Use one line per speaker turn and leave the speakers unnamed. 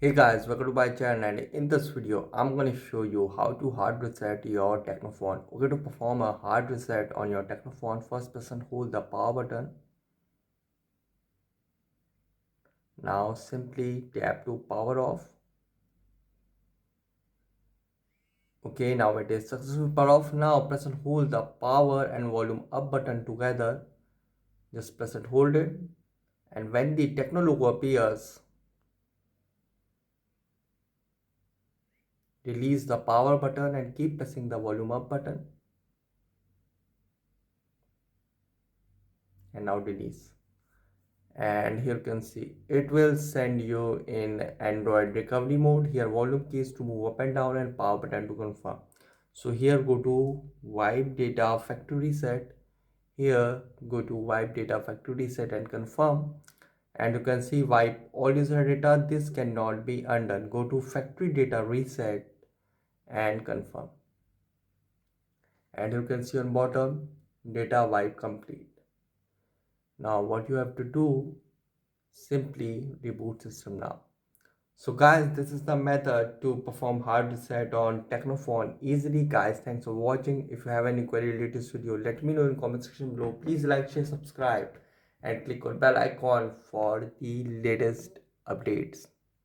Hey guys, welcome to my channel, and in this video I'm going to show you how to hard reset your Tecno phone. Okay, to perform a hard reset on your Tecno phone, first press and hold the power button. Now simply tap to power off. Okay, now it is successfully power off. Now press and hold the power and volume up button together. Just press and hold it, and when the Tecno logo appears, release the power button and keep pressing the volume up button, and now release. And here you can see it will send you in Android recovery mode. Here volume keys to move up and down and power button to confirm. So here go to wipe data factory reset. Here go to wipe data factory reset and confirm, and you can see wipe all user data. This cannot be undone. Go to factory data reset and confirm, and you can see on bottom data wipe complete. Now what you have to do, simply reboot system now. So guys, this is the method to perform hard reset on Tecno phone easily. Guys, thanks for watching. If you have any query related to this video, let me know in comment section below. Please like, share, subscribe and click on bell icon for the latest updates.